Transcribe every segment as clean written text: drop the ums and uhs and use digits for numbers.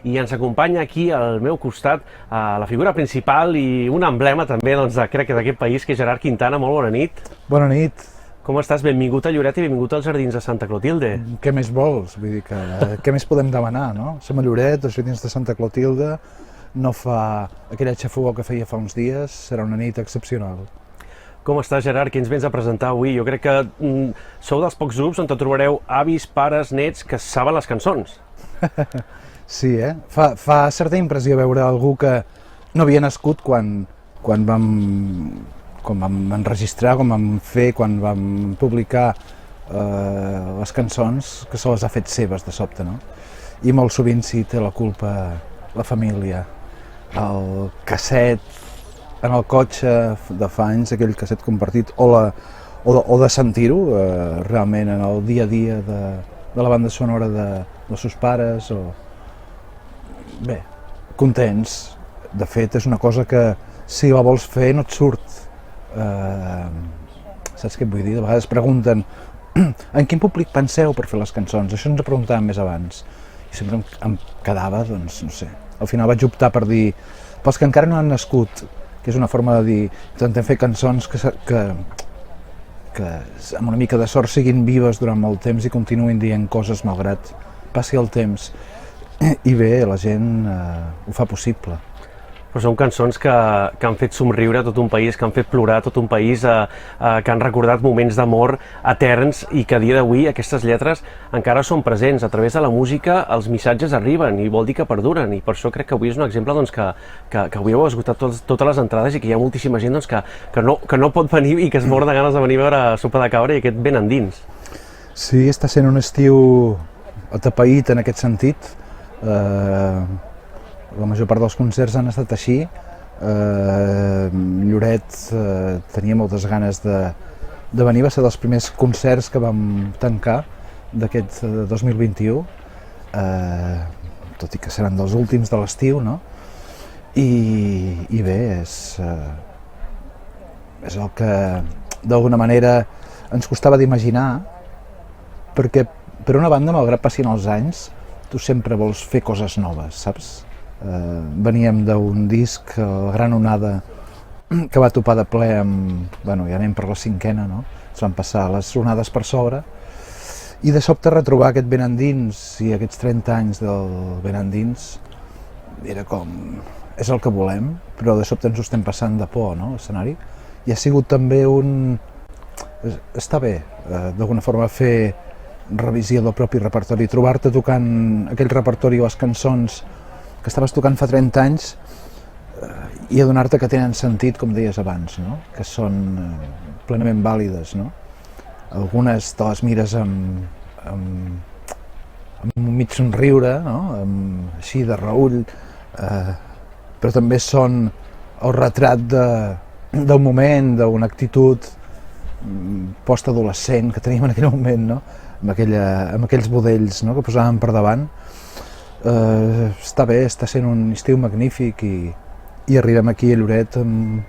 i ens acompanya aquí al meu costat la figura principal i un emblema també, crec que d'aquest país, que és Gerard Quintana. Molt bona nit. Bona nit. Com estàs? Benvingut a Lloret i benvingut als Jardins de Santa Clotilde. Què més vols? Vull dir que què més podem demanar, no? Som a Lloret, als Jardins de Santa Clotilde, no fa aquella xafogor que feia fa uns dies, serà una nit excepcional. Com estàs, Gerard? Què ens vens a presentar avui? Jo crec que sou dels pocs grups on trobareu avis, pares, nets que saben les cançons. Sí, Fa certa impressió veure algú que no havia nascut quan vam enregistrar, quan vam fer, quan vam publicar les cançons, que se les ha fet seves de sobte, no? I molt sovint sí té la culpa la família. El casset en el cotxe de fa anys, aquell casset compartit, o de sentir-ho realment en el dia a dia de la banda sonora dels seus pares. Bé, contents. De fet, és una cosa que si la vols fer no et surt. Saps què et vull dir? De vegades pregunten en quin públic penseu per fer les cançons? Això ens ho preguntàvem més abans. I sempre em quedava, doncs, no sé. Al final vaig optar per dir pels que encara no han nascut, que és una forma de dir intentem fer cançons que amb una mica de sort siguin vives durant molt temps i continuïn dient coses malgrat passi el temps. I bé, la gent ho fa possible. Però són cançons que han fet somriure tot un país, que han fet plorar tot un país, que han recordat moments d'amor eterns i que a dia d'avui aquestes lletres encara són presents. A través de la música els missatges arriben i vol dir que perduren, i per això crec que avui és un exemple que avui heu esgotat totes les entrades i que hi ha moltíssima gent que no pot venir i que es mor de ganes de venir a veure Sopa de Cabra i aquest Ben endins. Sí, està sent un estiu atapeït en aquest sentit. La major part dels concerts han estat així. Lloret tenia moltes ganes de venir, va ser dels primers concerts que vam tancar d'aquest 2021, tot i que seran dels últims de l'estiu, no? I bé, és el que d'alguna manera ens costava d'imaginar, perquè per una banda, malgrat passin els anys, tu sempre vols fer coses noves, saps? Veníem d'un disc, La Gran Onada, que va topar de ple amb... Bueno, ja anem per la cinquena, no? Es van passar les onades per sobre, i de sobte retrobar aquest Ben endins i aquests 30 anys del Ben endins era com... és el que volem, però de sobte ens ho estem passant de por, no?, l'escenari. I ha sigut també un... Està bé, d'alguna forma, fer revisió del propi repertori, trobar-te tocant aquell repertori o les cançons que estaves tocant fa 30 anys i adonar-te que tenen sentit, com deies abans, no? Que són plenament vàlides, no? Algunes te les mires amb un mig somriure, no? Així de reull, però també són el retrat del moment, d'una actitud postadolescent que teníem en aquell moment, no? Amb aquells budells, no?, que posàvem per davant. Està bé, està sent un estiu magnífic i arribem aquí a Lloret amb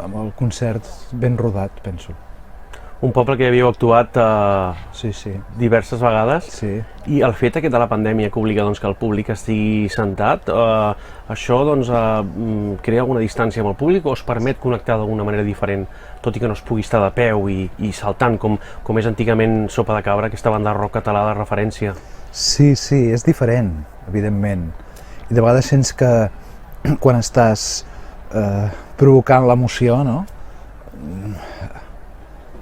el concert ben rodat, penso. Un poble que ja havíeu actuat sí. diverses vegades, sí. I el fet aquest de la pandèmia que obliga que el públic estigui sentat, això crea alguna distància amb el públic o es permet connectar d'alguna manera diferent, tot i que no es pugui estar de peu i saltant com és antigament Sopa de Cabra, aquesta banda rock català de referència? Sí, és diferent, evidentment. I de vegades sents que quan estàs provocant l'emoció, no?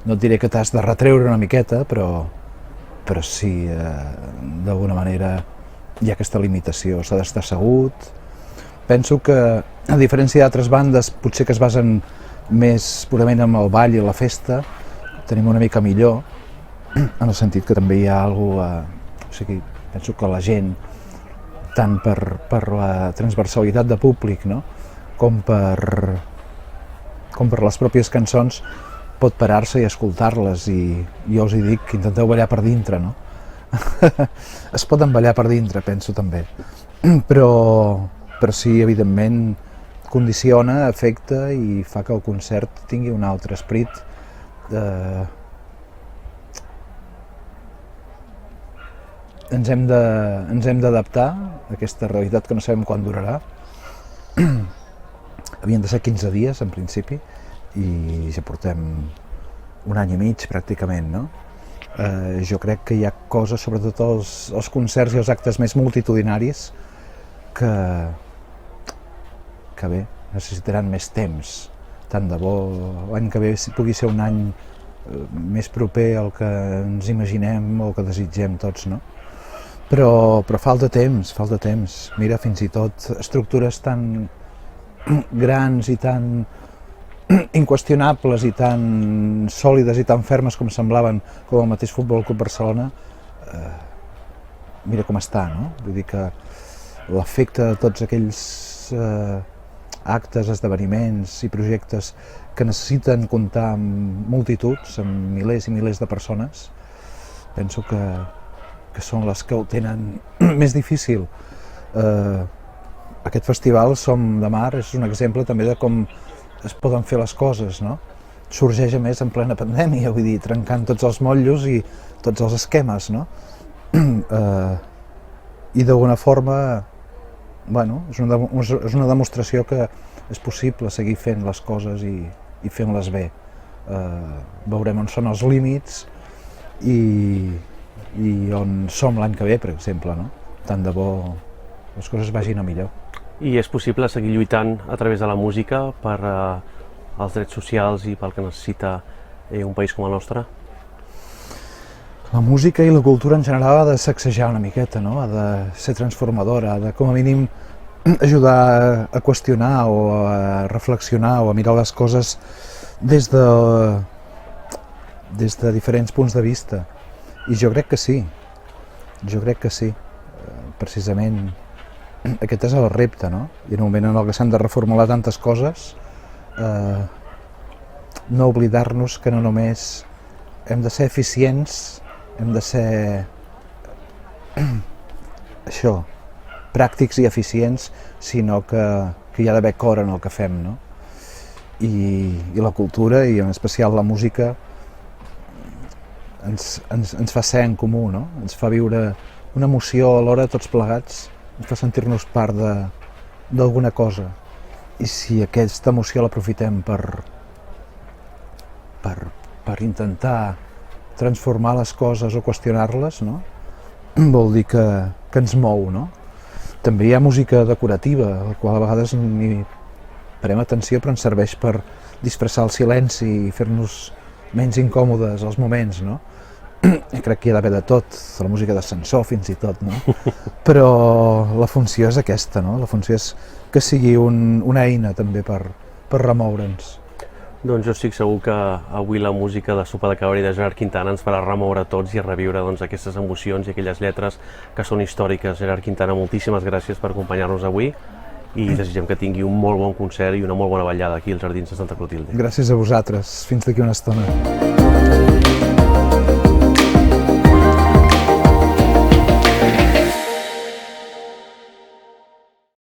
No et diré que t'has de retreure una miqueta, però sí, d'alguna manera hi ha aquesta limitació, s'ha d'estar assegut. Penso que, a diferència d'altres bandes, potser que es basen més purament en el ball i la festa, tenim una mica millor, en el sentit que també hi ha alguna cosa... O sigui, penso que la gent, tant per la transversalitat de públic, no?, com per les pròpies cançons, pot parar-se i escoltar-les, i jo us hi dic que intenteu ballar per dintre, no? Es poden ballar per dintre, penso també, però sí, evidentment, condiciona, afecta i fa que el concert tingui un altre esperit. ens hem d'adaptar a aquesta realitat que no sabem quan durarà. Havien de ser 15 dies, en principi, i ja portem un any i mig, pràcticament, no? Jo crec que hi ha coses, sobretot els concerts i els actes més multitudinaris, que bé, necessitaran més temps. Tant de bo l'any que ve pugui ser un any més proper al que ens imaginem o que desitgem tots, no? Però falta temps. Mira, fins i tot estructures tan grans i tan inqüestionables i tan sòlides i tan fermes com semblaven, com el mateix Futbol Club Barcelona, mira com està, no? Vull dir que l'efecte de tots aquells actes, esdeveniments i projectes que necessiten comptar amb multituds, amb milers i milers de persones, penso que són les que ho tenen més difícil. Aquest festival Som de Mar és un exemple també de com es poden fer les coses, no? Sorgeix a més en plena pandèmia, vull dir, trencant tots els motllos i tots els esquemes, no? I d'alguna forma, bueno, és una demostració que és possible seguir fent les coses i fent-les bé. Veurem on són els límits i on som l'any que ve, per exemple, no? Tant de bo les coses vagin a millor. I és possible seguir lluitant a través de la música per als drets socials i pel que necessita un país com el nostre? La música i la cultura en general ha de sacsejar una miqueta, no? Ha de ser transformadora, ha de, com a mínim, ajudar a qüestionar o a reflexionar o a mirar les coses des de diferents punts de vista. I jo crec que sí. Precisament aquest és el repte, no? I en un moment en el que s'han de reformular tantes coses, no oblidar-nos que no només hem de ser eficients, hem de ser això, pràctics i eficients, sinó que hi ha d'haver cor en el que fem, no? I la cultura, i en especial la música, ens fa ser en comú, no? Ens fa viure una emoció alhora tots plegats, ens fa sentir-nos part d'alguna cosa. I si aquesta emoció l'aprofitem per intentar transformar les coses o qüestionar-les, no? Vol dir que ens mou, no? També hi ha música decorativa, a la qual a vegades ni parem atenció, però ens serveix per disfressar el silenci i fer-nos menys incòmodes als moments, no? Crec que hi ha d'haver de tot, la música d'ascensor fins i tot, no? Però la funció és aquesta, no? La funció és que sigui una eina també per remoure'ns. Doncs jo estic segur que avui la música de Sopa de Cabra i de Gerard Quintana ens farà remoure tots i a reviure aquestes emocions i aquelles lletres que són històriques. Gerard Quintana, moltíssimes gràcies per acompanyar-nos avui i desitgem que tingui un molt bon concert i una molt bona ballada aquí als Jardins de Santa Clotilde. Gràcies a vosaltres. Fins d'aquí una estona.